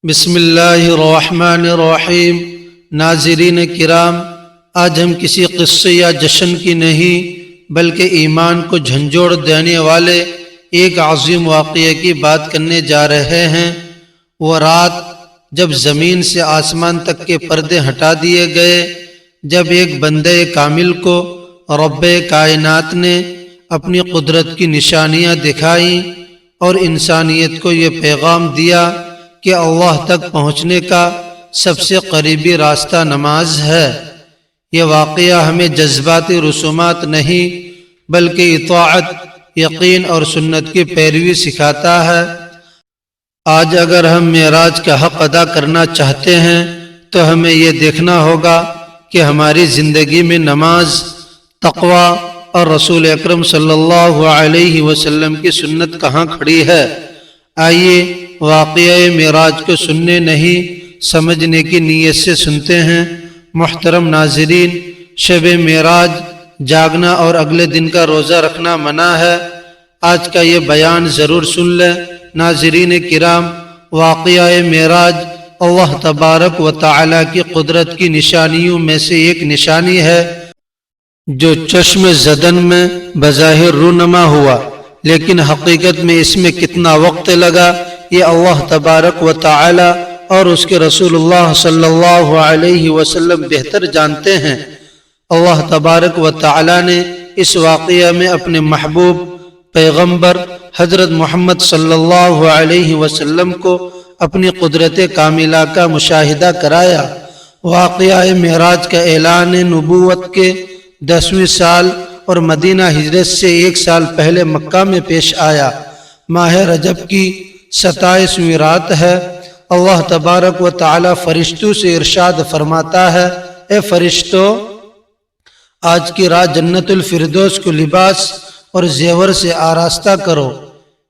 بسم اللہ الرحمن الرحیم۔ ناظرین کرام، آج ہم کسی قصے یا جشن کی نہیں بلکہ ایمان کو جھنجھوڑ دینے والے ایک عظیم واقعے کی بات کرنے جا رہے ہیں۔ وہ رات جب زمین سے آسمان تک کے پردے ہٹا دیے گئے، جب ایک بندے کامل کو رب کائنات نے اپنی قدرت کی نشانیاں دکھائیں اور انسانیت کو یہ پیغام دیا کہ اللہ تک پہنچنے کا سب سے قریبی راستہ نماز ہے۔ یہ واقعہ ہمیں جذباتی رسومات نہیں بلکہ اطاعت، یقین اور سنت کی پیروی سکھاتا ہے۔ آج اگر ہم معراج کا حق ادا کرنا چاہتے ہیں تو ہمیں یہ دیکھنا ہوگا کہ ہماری زندگی میں نماز، تقوی اور رسول اکرم صلی اللہ علیہ وسلم کی سنت کہاں کھڑی ہے۔ آئیے واقعہ معراج کو سننے نہیں سمجھنے کی نیت سے سنتے ہیں۔ محترم ناظرین، شب معراج جاگنا اور اگلے دن کا روزہ رکھنا منع ہے۔ آج کا یہ بیان ضرور سن لیں۔ ناظرین کرام، واقعہ معراج اللہ تبارک و تعالی کی قدرت کی نشانیوں میں سے ایک نشانی ہے جو چشم زدن میں بظاہر رونما ہوا، لیکن حقیقت میں اس میں کتنا وقت لگا یہ اللہ تبارک و تعالی اور اس کے رسول اللہ صلی اللہ علیہ وسلم بہتر جانتے ہیں۔ اللہ تبارک و تعالی نے اس واقعہ میں اپنے محبوب پیغمبر حضرت محمد صلی اللہ علیہ وسلم کو اپنی قدرت کاملہ کا مشاہدہ کرایا۔ واقعہ معراج کا اعلان نبوت کے 10ویں سال اور مدینہ ہجرت سے 1 سال پہلے مکہ میں پیش آیا۔ ماہ رجب کی 27ویں رات ہے۔ اللہ تبارک و تعالی فرشتوں سے ارشاد فرماتا ہے، اے فرشتوں، آج کی رات جنت الفردوس کو لباس اور زیور سے آراستہ کرو،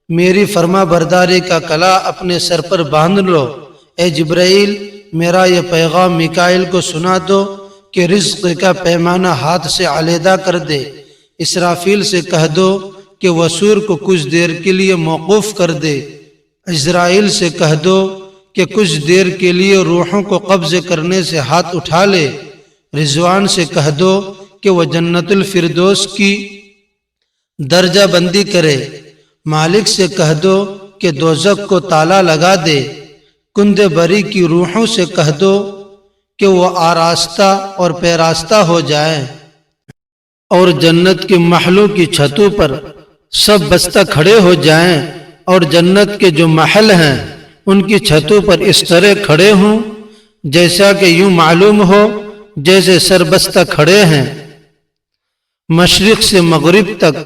میری فرما برداری کا کلا اپنے سر پر باندھ لو۔ اے جبرائیل، میرا یہ پیغام میکائیل کو سنا دو کہ رزق کا پیمانہ ہاتھ سے علیحدہ کر دے۔ اسرافیل سے کہہ دو کہ وہ سور کو کچھ دیر کے لیے موقوف کر دے۔ عزرائیل سے کہہ دو کہ کچھ دیر کے لیے روحوں کو قبض کرنے سے ہاتھ اٹھا لے۔ رضوان سے کہہ دو کہ وہ جنت الفردوس کی درجہ بندی کرے۔ مالک سے کہہ دو کہ دوزخ کو تالا لگا دے۔ کند بری کی روحوں سے کہہ دو کہ وہ آراستہ اور پیراستہ ہو جائیں، اور جنت کے محلوں کی چھتوں پر سب بستہ کھڑے ہو جائیں، اور جنت کے جو محل ہیں ان کی چھتوں پر اس طرح کھڑے ہوں جیسا کہ یوں معلوم ہو جیسے سربستہ کھڑے ہیں۔ مشرق سے مغرب تک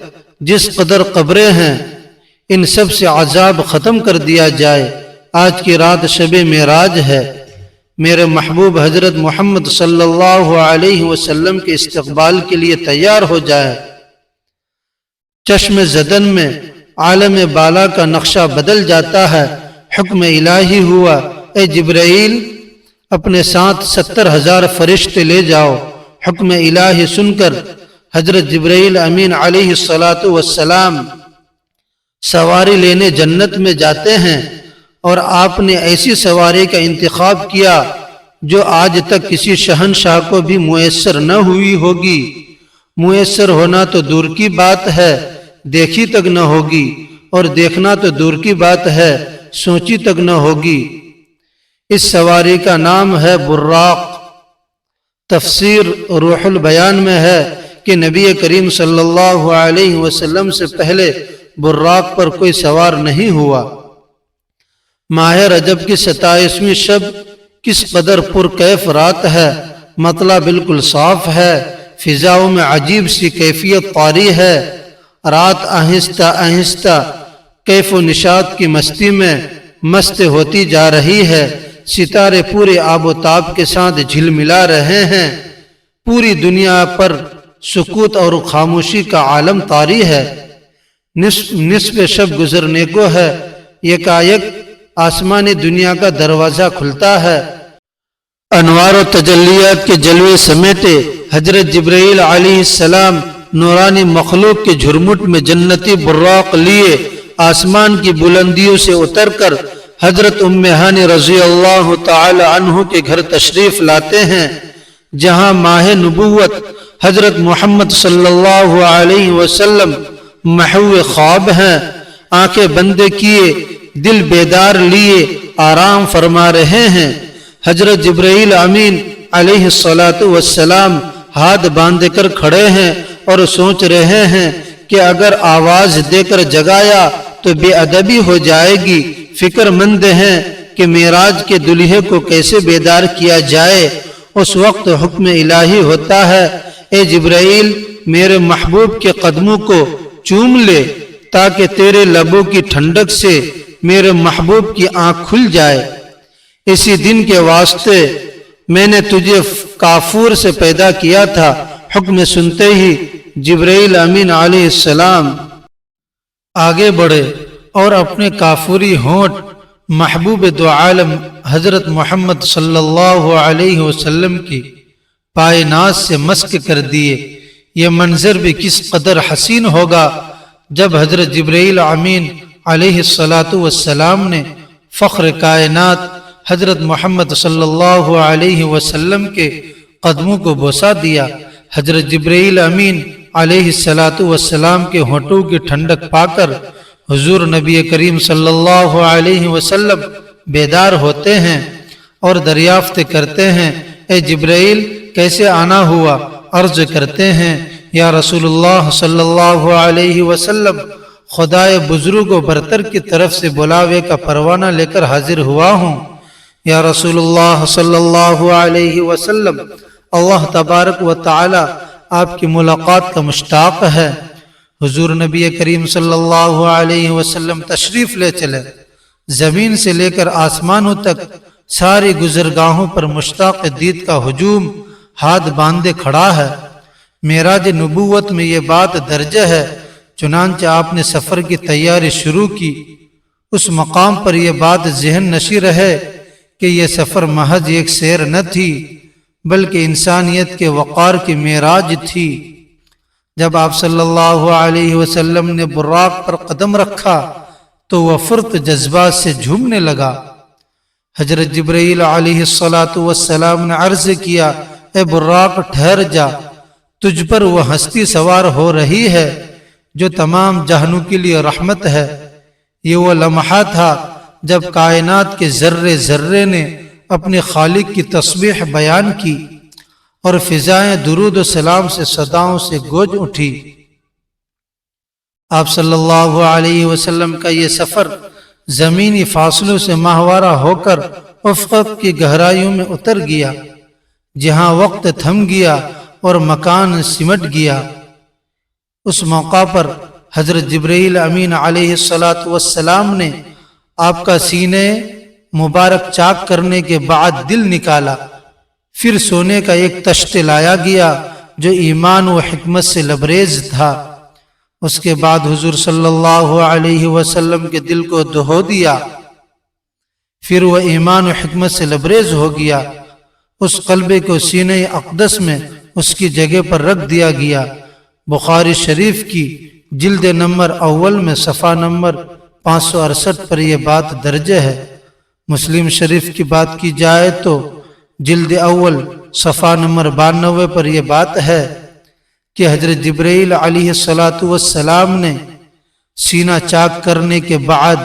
جس قدر قبریں ہیں ان سب سے عذاب ختم کر دیا جائے۔ آج کی رات شب معراج ہے۔ میرے محبوب حضرت محمد صلی اللہ علیہ وسلم کے استقبال کے لیے تیار ہو جائے۔ چشم زدن میں عالم بالا کا نقشہ بدل جاتا ہے۔ حکم الہی ہوا، اے جبرائیل، اپنے ساتھ 70,000 فرشتے لے جاؤ۔ حکم الہی سن کر حضرت جبرائیل امین علیہ السلام سواری لینے جنت میں جاتے ہیں، اور آپ نے ایسی سواری کا انتخاب کیا جو آج تک کسی شہنشاہ کو بھی میسر نہ ہوئی ہوگی۔ میسر ہونا تو دور کی بات ہے، دیکھی تک نہ ہوگی، اور دیکھنا تو دور کی بات ہے، سوچی تک نہ ہوگی۔ اس سواری کا نام ہے براق۔ تفسیر روح البیان میں ہے کہ نبی کریم صلی اللہ علیہ وسلم سے پہلے براق پر کوئی سوار نہیں ہوا۔ ماہ رجب کی 27ویں شب کس قدر پرکیف رات ہے۔ مطلع بالکل صاف ہے، فضاؤں میں عجیب سی کیفیت طاری ہے۔ رات آہستہ آہستہ کیف و نشاط کی مستی میں مست ہوتی جا رہی ہے۔ ستارے پورے آب و تاب کے ساتھ جھلملا رہے ہیں۔ پوری دنیا پر سکوت اور خاموشی کا عالم طاری ہے۔ نصف شب گزرنے کو ہے۔ یکایک آسمانی دنیا کا دروازہ کھلتا ہے۔ انوار و تجلیات کے جلوے سمیٹے حضرت جبرائیل علیہ السلام نورانی مخلوق کے جھرمٹ میں جنتی براق لیے آسمان کی بلندیوں سے اتر کر حضرت ام ہانی رضی اللہ تعالی عنہ کے گھر تشریف لاتے ہیں، جہاں ماہ نبوت حضرت محمد صلی اللہ علیہ وسلم محو خواب ہیں، آنکھیں بند کیے، دل بیدار لیے آرام فرما رہے ہیں۔ حضرت جبرائیل امین علیہ السلام ہاتھ باندھ کر کھڑے ہیں اور سوچ رہے ہیں کہ اگر آواز دے کر جگایا تو بے ادبی ہو جائے گی، فکر مند ہیں کہ معراج کے دلہے کو کیسے بیدار کیا جائے۔ اس وقت حکم الہی ہوتا ہے، اے جبرائیل میرے محبوب کے قدموں کو چوم لے تاکہ تیرے لبوں کی ٹھنڈک سے میرے محبوب کی آنکھ کھل جائے۔ اسی دن کے واسطے میں نے تجھے کافور سے پیدا کیا تھا۔ حکم سنتے ہی جبرائیل امین علیہ السلام آگے بڑھے اور اپنے کافوری ہونٹ محبوب دو عالم حضرت محمد صلی اللہ علیہ وسلم کی پائے ناز سے مسک کر دیے۔ یہ منظر بھی کس قدر حسین ہوگا جب حضرت جبرائیل امین علیہ السلام نے فخر کائنات حضرت محمد صلی اللہ علیہ وسلم کے قدموں کو بوسہ دیا۔ حضرت جبرائیل امین علیہ السلام کے ہونٹوں کی ٹھنڈک پا کر حضور نبی کریم صلی اللہ علیہ وسلم بیدار ہوتے ہیں اور دریافت کرتے ہیں، اے جبرائیل کیسے آنا ہوا؟ عرض کرتے ہیں، یا رسول اللہ صلی اللہ علیہ وسلم خدائے بزرگ و برتر کی طرف سے بلاوے کا پروانہ لے کر حاضر ہوا ہوں۔ یا رسول اللہ صلی اللہ علیہ وسلم اللہ تبارک و تعالی آپ کی ملاقات کا مشتاق ہے۔ حضور نبی کریم صلی اللہ علیہ وسلم تشریف لے چلے۔ زمین سے لے کر آسمانوں تک ساری گزرگاہوں پر مشتاق دید کا ہجوم ہاتھ باندھے کھڑا ہے۔ معراج نبوت میں یہ بات درج ہے، چنانچہ آپ نے سفر کی تیاری شروع کی۔ اس مقام پر یہ بات ذہن نشی رہے کہ یہ سفر محض ایک سیر نہ تھی بلکہ انسانیت کے وقار کی معراج تھی۔ جب آپ صلی اللہ علیہ وسلم نے براق پر قدم رکھا تو وہ فرت جذبات سے جھومنے لگا۔ حضرت جبرائیل علیہ السلام نے عرض کیا، اے براق ٹھہر جا، تجھ پر وہ ہستی سوار ہو رہی ہے جو تمام جہانوں کے لیے رحمت ہے۔ یہ وہ لمحہ تھا جب کائنات کے ذرے ذرے نے اپنے خالق کی تسبیح بیان کی اور فضائیں درود و سلام سے صداؤں سے گونج اٹھی۔ آپ صلی اللہ علیہ وسلم کا یہ سفر زمینی فاصلوں سے ماہوارہ ہو کر افق کی گہرائیوں میں اتر گیا، جہاں وقت تھم گیا اور مکان سمٹ گیا۔ اس موقع پر حضرت جبرائیل امین علیہ السلام نے آپ کا سینے مبارک چاک کرنے کے بعد دل نکالا، پھر سونے کا ایک تشت لایا گیا جو ایمان و حکمت سے لبریز تھا۔ اس کے بعد حضور صلی اللہ علیہ وسلم کے دل کو دہو دیا، پھر وہ ایمان و حکمت سے لبریز ہو گیا۔ اس قلبے کو سینہ اقدس میں اس کی جگہ پر رکھ دیا گیا۔ بخاری شریف کی جلد نمبر اول میں صفحہ نمبر 568 پر یہ بات درج ہے۔ مسلم شریف کی بات کی جائے تو جلد اول صفحہ نمبر 92 پر یہ بات ہے کہ حضرت جبرائیل علیہ السلام نے سینہ چاک کرنے کے بعد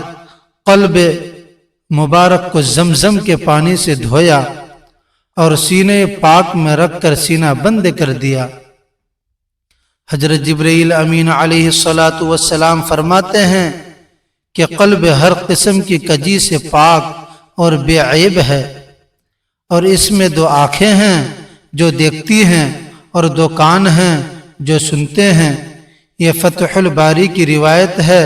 قلب مبارک کو زمزم کے پانی سے دھویا اور سینے پاک میں رکھ کر سینہ بند کر دیا۔ حضرت جبرائیل امین علیہ السلام فرماتے ہیں کہ قلب ہر قسم کی کجی سے پاک اور بے عیب ہے، اور اس میں 2 آنکھیں ہیں جو دیکھتی ہیں اور 2 کان ہیں جو سنتے ہیں۔ یہ فتح الباری کی روایت ہے،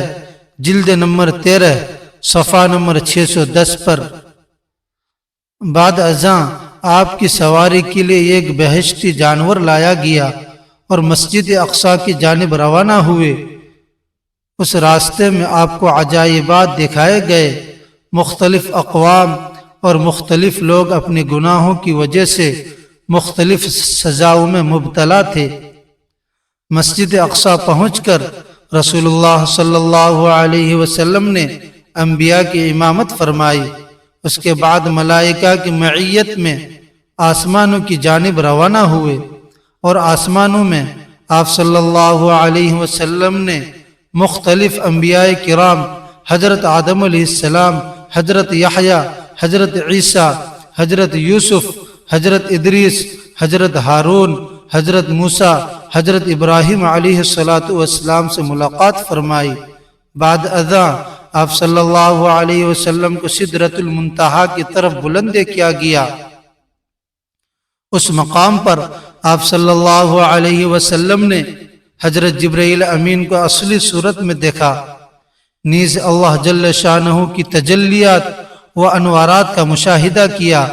جلد نمبر 13 صفحہ نمبر 610 پر۔ بعد ازاں آپ کی سواری کے لیے ایک بہشتی جانور لایا گیا اور مسجد اقصی کی جانب روانہ ہوئے۔ اس راستے میں آپ کو عجائبات دکھائے گئے۔ مختلف اقوام اور مختلف لوگ اپنے گناہوں کی وجہ سے مختلف سزاؤں میں مبتلا تھے۔ مسجد اقصی پہنچ کر رسول اللہ صلی اللہ علیہ وسلم نے انبیاء کی امامت فرمائی۔ اس کے بعد ملائکہ کی معیت میں آسمانوں کی جانب روانہ ہوئے، اور آسمانوں میں آپ صلی اللہ علیہ وسلم نے مختلف انبیاء کرام، حضرت آدم علیہ السلام، حضرت یحییٰ، حضرت عیسیٰ، حضرت یوسف، حضرت ادریس، حضرت ہارون، حضرت موسیٰ، حضرت ابراہیم علیہ السلام سے ملاقات فرمائی۔ بعد ازاں آپ صلی اللہ علیہ وسلم کو سدرۃ المنتہا کی طرف بلند کیا گیا۔ اس مقام پر آپ صلی اللہ علیہ وسلم نے حضرت جبرائیل امین کو اصلی صورت میں دیکھا، نیز اللہ جل شانہ کی تجلیات و انوارات کا مشاہدہ کیا۔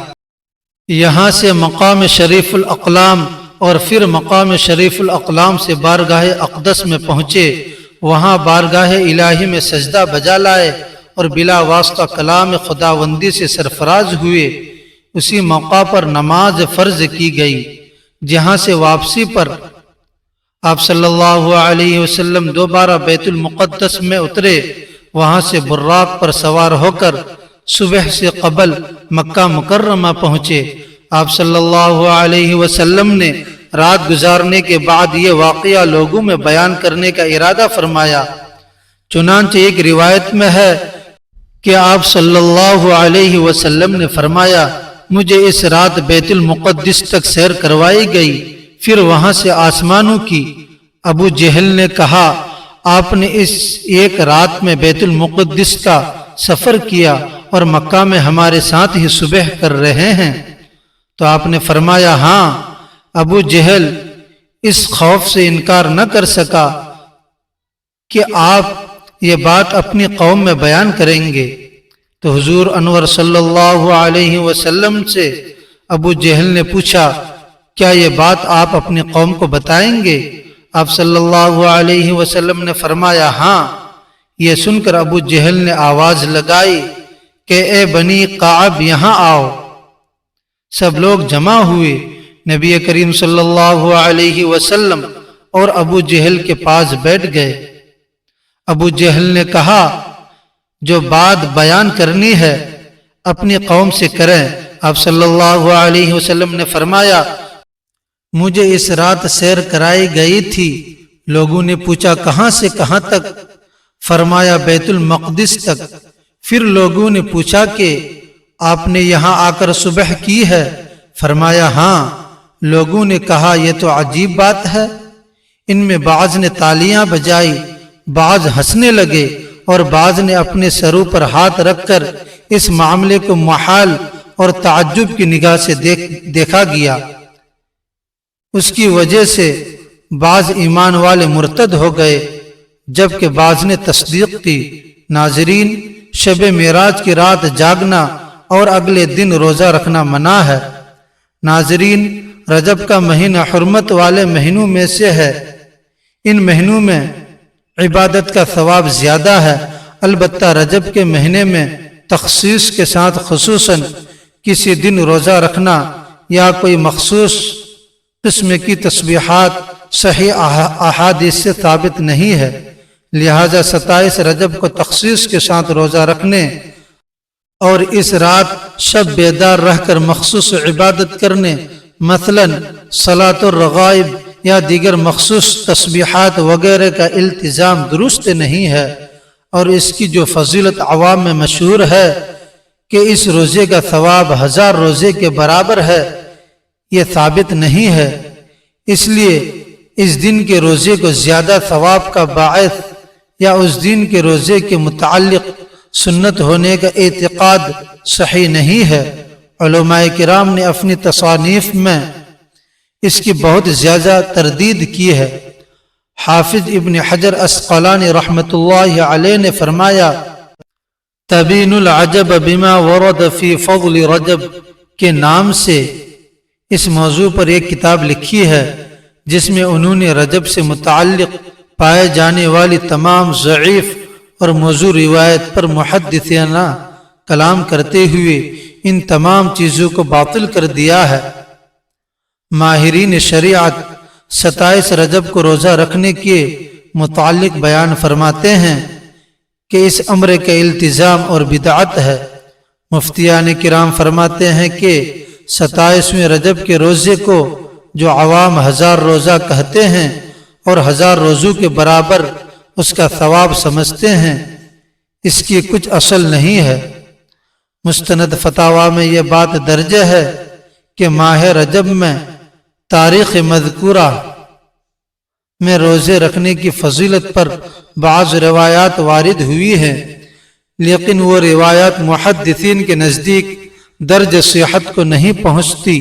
یہاں سے مقام شریف الاقلام اور پھر مقام شریف الاقلام سے بارگاہ اقدس میں پہنچے، وہاں بارگاہ الہی میں سجدہ بجا لائے اور بلا واسطہ کلام خداوندی سے سرفراز ہوئے۔ اسی موقع پر نماز فرض کی گئی۔ جہاں سے واپسی پر آپ صلی اللہ علیہ وسلم دوبارہ بیت المقدس میں اترے، وہاں سے براق پر سوار ہو کر صبح سے قبل مکہ مکرمہ پہنچے۔ آپ صلی اللہ علیہ وسلم نے رات گزارنے کے بعد یہ واقعہ لوگوں میں بیان کرنے کا ارادہ فرمایا۔ چنانچہ ایک روایت میں ہے کہ آپ صلی اللہ علیہ وسلم نے فرمایا، مجھے اس رات بیت المقدس تک سیر کروائی گئی، پھر وہاں سے آسمانوں کی۔ ابو جہل نے کہا، آپ نے اس ایک رات میں بیت المقدس کا سفر کیا اور مکہ میں ہمارے ساتھ ہی صبح کر رہے ہیں؟ تو آپ نے فرمایا، ہاں۔ ابو جہل اس خوف سے انکار نہ کر سکا کہ آپ یہ بات اپنی قوم میں بیان کریں گے، تو حضور انور صلی اللہ علیہ وسلم سے ابو جہل نے پوچھا، کیا یہ بات آپ اپنی قوم کو بتائیں گے؟ آپ صلی اللہ علیہ وسلم نے فرمایا، ہاں۔ یہ سن کر ابو جہل نے آواز لگائی کہ اے بنی قعب، یہاں آؤ۔ سب لوگ جمع ہوئے، نبی کریم صلی اللہ علیہ وسلم اور ابو جہل کے پاس بیٹھ گئے۔ ابو جہل نے کہا، جو بات بیان کرنی ہے اپنی قوم سے کریں۔ آپ صلی اللہ علیہ وسلم نے فرمایا، مجھے اس رات سیر کرائی گئی تھی۔ لوگوں نے پوچھا، کہاں سے کہاں تک؟ فرمایا، بیت المقدس تک۔ پھر لوگوں نے پوچھا کہ آپ نے یہاں آ کر صبح کی ہے؟ فرمایا، ہاں۔ لوگوں نے کہا، یہ تو عجیب بات ہے۔ ان میں بعض نے تالیاں بجائی، بعض ہنسنے لگے اور بعض نے اپنے سروں پر ہاتھ رکھ کر اس معاملے کو محال اور تعجب کی نگاہ سے دیکھا گیا۔ اس کی وجہ سے بعض ایمان والے مرتد ہو گئے، جبکہ بعض نے تصدیق کی۔ ناظرین، شب معراج کی رات جاگنا اور اگلے دن روزہ رکھنا منع ہے۔ ناظرین، رجب کا مہینہ حرمت والے مہینوں میں سے ہے۔ ان مہینوں میں عبادت کا ثواب زیادہ ہے، البتہ رجب کے مہینے میں تخصیص کے ساتھ خصوصاً کسی دن روزہ رکھنا یا کوئی مخصوص قسم کی تسبیحات صحیح احادیث سے ثابت نہیں ہے، لہذا 27 رجب کو تخصیص کے ساتھ روزہ رکھنے اور اس رات شب بیدار رہ کر مخصوص عبادت کرنے، مثلا صلاۃ الرغائب یا دیگر مخصوص تسبیحات وغیرہ کا التزام درست نہیں ہے، اور اس کی جو فضیلت عوام میں مشہور ہے کہ اس روزے کا ثواب 1000 روزے کے برابر ہے، یہ ثابت نہیں ہے۔ اس لیے اس دن کے روزے کو زیادہ ثواب کا باعث یا اس دن کے روزے کے متعلق سنت ہونے کا اعتقاد صحیح نہیں ہے۔ علماء کرام نے اپنی تصانیف میں اس کی بہت زیادہ تردید کی ہے۔ حافظ ابن حجر عسقلانی رحمۃ اللہ علیہ نے فرمایا، تبین العجب بما ورد فی فضل رجب کے نام سے اس موضوع پر ایک کتاب لکھی ہے، جس میں انہوں نے رجب سے متعلق پائے جانے والی تمام ضعیف اور موضوع روایت پر محدثانہ کلام کرتے ہوئے ان تمام چیزوں کو باطل کر دیا ہے۔ ماہرین شریعت 27 رجب کو روزہ رکھنے کے متعلق بیان فرماتے ہیں کہ اس امر کا التزام اور بدعت ہے۔ مفتیان کرام فرماتے ہیں کہ 27ویں رجب کے روزے کو جو عوام 1000 روزہ کہتے ہیں اور 1000 روزوں کے برابر اس کا ثواب سمجھتے ہیں، اس کی کچھ اصل نہیں ہے۔ مستند فتاوی میں یہ بات درج ہے کہ ماہ رجب میں تاریخ مذکورہ میں روزے رکھنے کی فضیلت پر بعض روایات وارد ہوئی ہیں، لیکن وہ روایات محدثین کے نزدیک درج صحت کو نہیں پہنچتی۔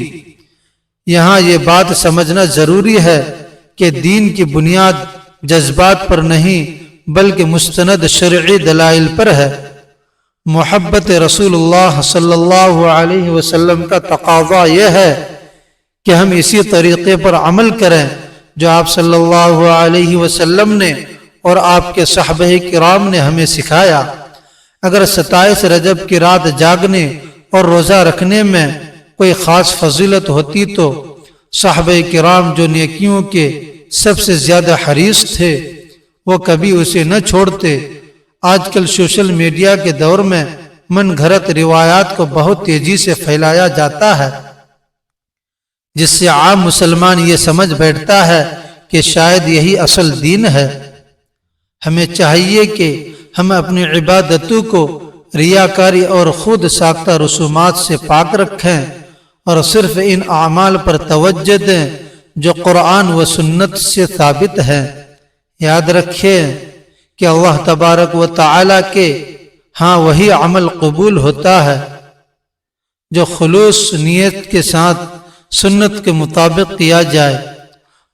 یہاں یہ بات سمجھنا ضروری ہے کہ دین کی بنیاد جذبات پر نہیں بلکہ مستند شرعی دلائل پر ہے۔ محبت رسول اللہ صلی اللہ علیہ وسلم کا تقاضا یہ ہے کہ ہم اسی طریقے پر عمل کریں جو آپ صلی اللہ علیہ وسلم نے اور آپ کے صحابہ کرام نے ہمیں سکھایا۔ اگر 27 رجب کی رات جاگنے اور روزہ رکھنے میں کوئی خاص فضیلت ہوتی تو صحابہ کرام جو نیکیوں کے سب سے زیادہ حریص تھے وہ کبھی اسے نہ چھوڑتے۔ آج کل سوشل میڈیا کے دور میں من گھڑت روایات کو بہت تیزی سے پھیلایا جاتا ہے، جس سے عام مسلمان یہ سمجھ بیٹھتا ہے کہ شاید یہی اصل دین ہے۔ ہمیں چاہیے کہ ہم اپنی عبادتوں کو ریاکاری اور خود ساختہ رسومات سے پاک رکھیں اور صرف ان اعمال پر توجہ دیں جو قرآن و سنت سے ثابت ہیں۔ یاد رکھیں کہ اللہ تبارک و تعالیٰ کے ہاں وہی عمل قبول ہوتا ہے جو خلوص نیت کے ساتھ سنت کے مطابق کیا جائے۔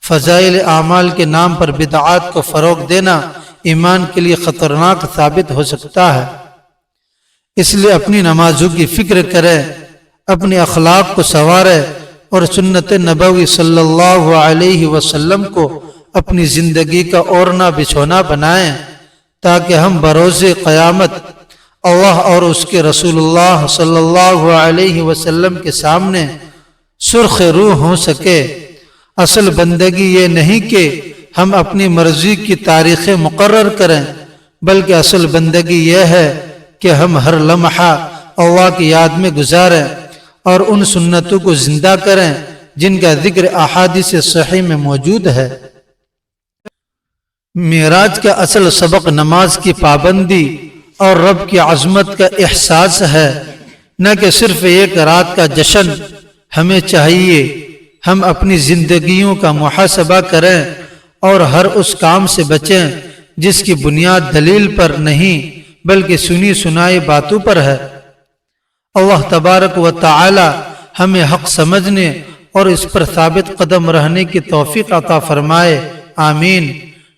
فضائل اعمال کے نام پر بدعات کو فروغ دینا ایمان کے لیے خطرناک ثابت ہو سکتا ہے۔ اس لیے اپنی نمازوں کی فکر کریں، اپنے اخلاق کو سنواریں اور سنت نبوی صلی اللہ علیہ وسلم کو اپنی زندگی کا اوڑھنا بچھونا بنائیں تاکہ ہم بروز قیامت اللہ اور اس کے رسول اللہ صلی اللہ علیہ وسلم کے سامنے سرخ روح ہو سکے۔ اصل بندگی یہ نہیں کہ ہم اپنی مرضی کی تاریخیں مقرر کریں، بلکہ اصل بندگی یہ ہے کہ ہم ہر لمحہ اللہ کی یاد میں گزاریں اور ان سنتوں کو زندہ کریں جن کا ذکر احادیث صحیح میں موجود ہے۔ معراج کا اصل سبق نماز کی پابندی اور رب کی عظمت کا احساس ہے، نہ کہ صرف ایک رات کا جشن۔ ہمیں چاہیے ہم اپنی زندگیوں کا محاسبہ کریں اور ہر اس کام سے بچیں جس کی بنیاد دلیل پر نہیں بلکہ سنی سنائی باتوں پر ہے۔ اللہ تبارک و تعالی ہمیں حق سمجھنے اور اس پر ثابت قدم رہنے کی توفیق عطا فرمائے، آمین۔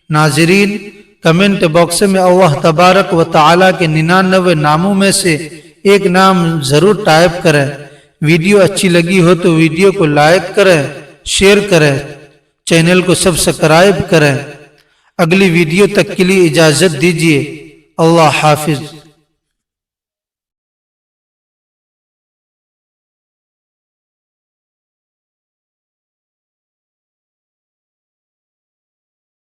ناظرین، کمنٹ باکس میں اللہ تبارک و تعالی کے 99 ناموں میں سے ایک نام ضرور ٹائپ کریں۔ ویڈیو اچھی لگی ہو تو ویڈیو کو لائک کریں، شیئر کریں، چینل کو سبسکرائب کریں۔ اگلی ویڈیو تک کے لیے اجازت دیجیے۔ اللہ حافظ۔